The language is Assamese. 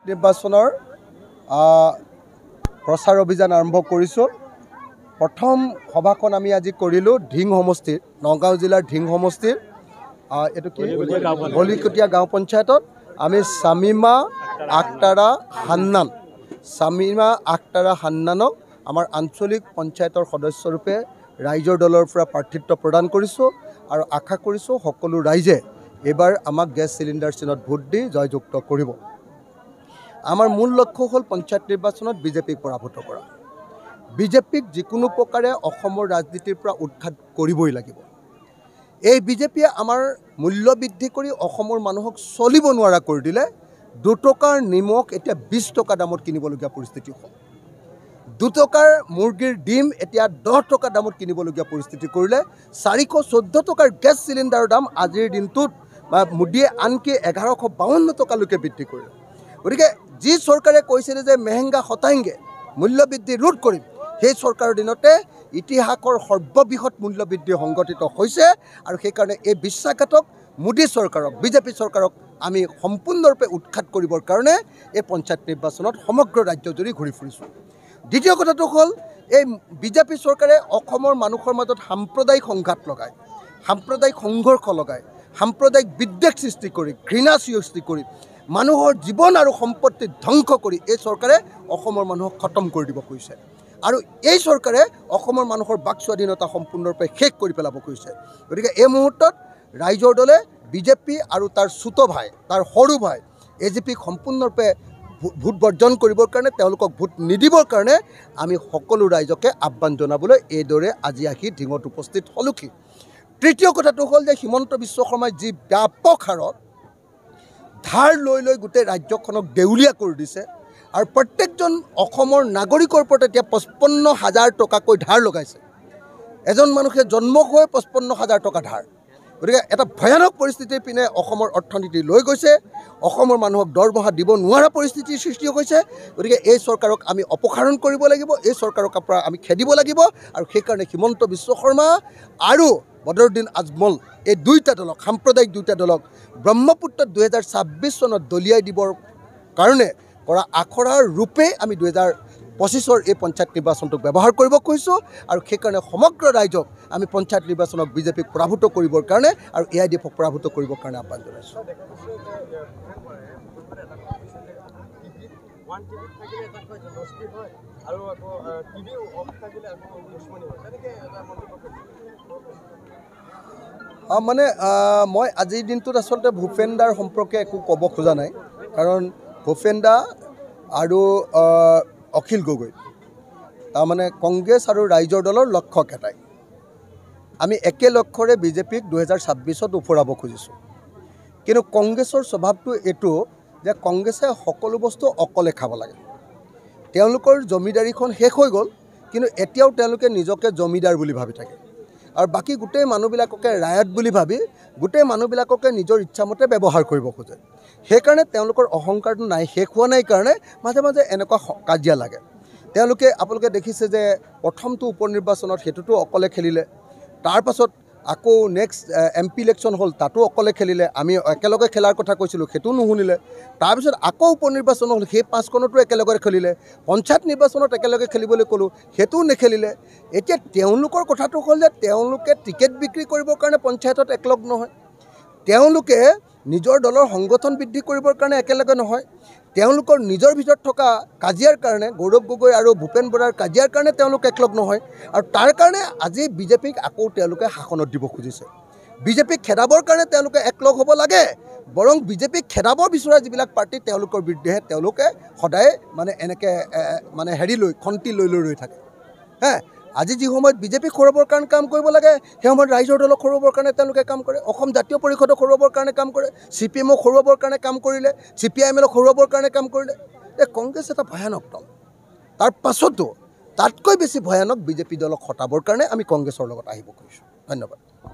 নিৰ্বাচনৰ প্ৰচাৰ অভিযান আৰম্ভ কৰিছোঁ। প্ৰথম সভাখন আমি আজি কৰিলোঁ ঢিং সমষ্টিৰ, নগাঁও জিলাৰ ঢিং সমষ্টিৰ এইটো কি বলিকটীয়া গাঁও পঞ্চায়তত আমি শামিমা আখতাৰা হান্নানক আমাৰ আঞ্চলিক পঞ্চায়তৰ সদস্যৰূপে ৰাইজৰ দলৰ পৰা প্ৰাৰ্থিত্ব প্ৰদান কৰিছোঁ আৰু আশা কৰিছোঁ সকলো ৰাইজে এইবাৰ আমাক গেছ চিলিণ্ডাৰ চিনত ভোট দি জয়যুক্ত কৰিব। আমাৰ মূল লক্ষ্য হ'ল পঞ্চায়ত নিৰ্বাচনত বিজেপিক পৰাভূত কৰা। বিজেপিক যিকোনো প্ৰকাৰে অসমৰ ৰাজনীতিৰ পৰা উৎখাত কৰিবই লাগিব। এই বিজেপিয়ে আমাৰ মূল্য বৃদ্ধি কৰি অসমৰ মানুহক চলিব নোৱাৰা কৰি দিলে। 2 টকাৰ নিমখ এতিয়া 20 টকা দামত কিনিবলগীয়া পৰিস্থিতি হ'ল। 2 টকাৰ মুৰ্গীৰ ডিম এতিয়া 10 টকা দামত কিনিবলগীয়া পৰিস্থিতি কৰিলে। 414 টকাৰ গেছ চিলিণ্ডাৰৰ দাম আজিৰ দিনটোত মোদীয়ে আনকি 1152 টকালৈকে বৃদ্ধি কৰিলে। গতিকে যি চৰকাৰে কৈছিলে যে মেহেংগা হটাएंगे মূল্যবৃদ্ধি ৰোধ কৰিম, সেই চৰকাৰৰ দিনতে ইতিহাসৰ সৰ্ববৃহৎ মূল্যবৃদ্ধি সংঘটিত হৈছে আৰু সেইকাৰণে এই বিশ্বাসঘাতক মোদী চৰকাৰক, বিজেপি চৰকাৰক আমি সম্পূৰ্ণৰূপে উৎখাত কৰিবৰ কাৰণে এই পঞ্চায়ত নিৰ্বাচনত সমগ্ৰ ৰাজ্যজুৰি ঘূৰি ফুৰিছোঁ। দ্বিতীয় কথাটো হ'ল এই বিজেপি চৰকাৰে অসমৰ মানুহৰ মাজত সাম্প্ৰদায়িক সংঘাত লগায়, সাম্প্ৰদায়িক সংঘৰ্ষ লগায়, সাম্প্ৰদায়িক বিদ্বেষ সৃষ্টি কৰি, ঘৃণা সৃষ্টি কৰি, মানুহৰ জীৱন আৰু সম্পত্তি ধ্বংস কৰি এই চৰকাৰে অসমৰ মানুহক খতম কৰি দিব খুজিছে আৰু এই চৰকাৰে অসমৰ মানুহৰ বাক স্বাধীনতা সম্পূৰ্ণৰূপে শেষ কৰি পেলাব খুজিছে। গতিকে এই মুহূৰ্তত ৰাইজৰ দলে বিজেপি আৰু তাৰ চুত ভাই, তাৰ সৰু ভাই এজিপিক সম্পূৰ্ণৰূপে ভোট বৰ্জন কৰিবৰ কাৰণে, তেওঁলোকক ভোট নিদিবৰ কাৰণে আমি সকলো ৰাইজকে আহ্বান জনাবলৈ এইদৰে আজি আহি ঢিঙত উপস্থিত হ'লোহি। তৃতীয় কথাটো হ'ল যে হিমন্ত বিশ্ব শৰ্মাই যি ব্যাপক হাৰত ধাৰ লৈ গোটেই ৰাজ্যখনক দেউলীয়া কৰি দিছে আৰু প্ৰত্যেকজন অসমৰ নাগৰিকৰ ওপৰত এতিয়া 55,000 টকাকৈ ধাৰ লগাইছে। এজন মানুহে জন্ম হৈ 55,000 টকা ধাৰ। গতিকে এটা ভয়ানক পৰিস্থিতিৰ পিনে অসমৰ অৰ্থনীতি লৈ গৈছে। অসমৰ মানুহক দৰমহা দিব নোৱাৰা পৰিস্থিতিৰ সৃষ্টি হৈছে। গতিকে এই চৰকাৰক আমি অপসাৰণ কৰিব লাগিব, এই চৰকাৰক পৰা আমি খেদিব লাগিব আৰু সেইকাৰণে হিমন্ত বিশ্ব শৰ্মা আৰু বদৰুদ্দিন আজমল এই দুইটা দলক, সাম্প্ৰদায়িক দুইটা দলক ব্ৰহ্মপুত্ৰত 2026 চনত দলিয়াই দিবৰ কাৰণে কৰা আখৰাৰ ৰূপে আমি 2025ৰ এই পঞ্চায়ত নিৰ্বাচনটোক ব্যৱহাৰ কৰিব খুজিছোঁ আৰু সেইকাৰণে সমগ্ৰ ৰাইজক আমি পঞ্চায়ত নিৰ্বাচনক বিজেপিক পৰাভূত কৰিবৰ কাৰণে আৰু AIDFক পৰাভূত কৰিবৰ কাৰণে আহ্বান জনাইছোঁ। মানে মই আজিৰ দিনটোত আচলতে ভূপেন দাৰ সম্পৰ্কে একো ক'ব খোজা নাই, কাৰণ ভূপেন দা আৰু অখিল গগৈ তাৰমানে কংগ্ৰেছ আৰু ৰাইজৰ দলৰ লক্ষ্য এটাই। আমি একে লক্ষ্যৰে বিজেপিক 2026ত উফৰাব খুজিছোঁ। কিন্তু কংগ্ৰেছৰ স্বভাৱটো এইটো যে কংগ্ৰেছে সকলো বস্তু অকলে খাব লাগে। তেওঁলোকৰ জমিদাৰীখন শেষ হৈ গ'ল, কিন্তু এতিয়াও তেওঁলোকে নিজকে জমিদাৰ বুলি ভাবি থাকে আৰু বাকী গোটেই মানুহবিলাককে ৰায়ত বুলি ভাবি গোটেই মানুহবিলাককে নিজৰ ইচ্ছামতে ব্যৱহাৰ কৰিব খোজে। সেইকাৰণে তেওঁলোকৰ অহংকাৰটো নাই, শেষ হোৱা নাই কাৰণে মাজে মাজে এনেকুৱা কাজিয়া লাগে। তেওঁলোকে আপোনালোকে দেখিছে যে প্ৰথমটো উপ নিৰ্বাচনত সেইটোতো অকলে খেলিলে, তাৰপাছত আকৌ নেক্সট MP ইলেকশ্যন হ'ল, তাতো অকলে খেলিলে। আমি একেলগে খেলাৰ কথা কৈছিলোঁ, সেইটোও নুশুনিলে। তাৰপিছত আকৌ উপ নিৰ্বাচন হ'ল, সেই 5খনতো একেলগে খেলিলে। পঞ্চায়ত নিৰ্বাচনত একেলগে খেলিবলৈ ক'লোঁ, সেইটোও নেখেলিলে। এতিয়া তেওঁলোকৰ কথাটো হ'ল যে তেওঁলোকে টিকেট বিক্ৰী কৰিবৰ কাৰণে পঞ্চায়তত একলগ নহয়, তেওঁলোকে নিজৰ দলৰ সংগঠন বৃদ্ধি কৰিবৰ কাৰণে একেলগে নহয়, তেওঁলোকৰ নিজৰ ভিতৰত থকা কাজিয়াৰ কাৰণে, গৌৰৱ গগৈ আৰু ভূপেন বৰাৰ কাজিয়াৰ কাৰণে তেওঁলোক একলগ নহয় আৰু তাৰ কাৰণে আজি বিজেপিক আকৌ তেওঁলোকে শাসনত দিব খুজিছে। বিজেপিক খেদাবৰ কাৰণে তেওঁলোকে একলগ হ'ব লাগে, বৰং বিজেপিক খেদাব বিচৰা যিবিলাক পাৰ্টি তেওঁলোকৰ বিৰুদ্ধেহে তেওঁলোকে সদায় মানে এনেকৈ মানে খন্তি লৈ ৰৈ থাকে। আজি যি সময়ত বিজেপিক খৰুৱাবৰ কাৰণে কাম কৰিব লাগে, সেই সময়ত ৰাইজৰ দলক খৰুৱাবৰ কাৰণে তেওঁলোকে কাম কৰে। অসম জাতীয় পৰিষদক খৰুৱাবৰ কাৰণে কাম কৰে, CPMক খৰুৱাবৰ কাৰণে কাম কৰিলে, CPIMক খৰুৱাবৰ কাৰণে কাম কৰিলে। কংগ্ৰেছ এটা ভয়ানক দল, তাৰ পাছতো তাতকৈ বেছি ভয়ানক বিজেপি দলক হটাবৰ কাৰণে আমি কংগ্ৰেছৰ লগত আহিব খুজিছোঁ। ধন্যবাদ।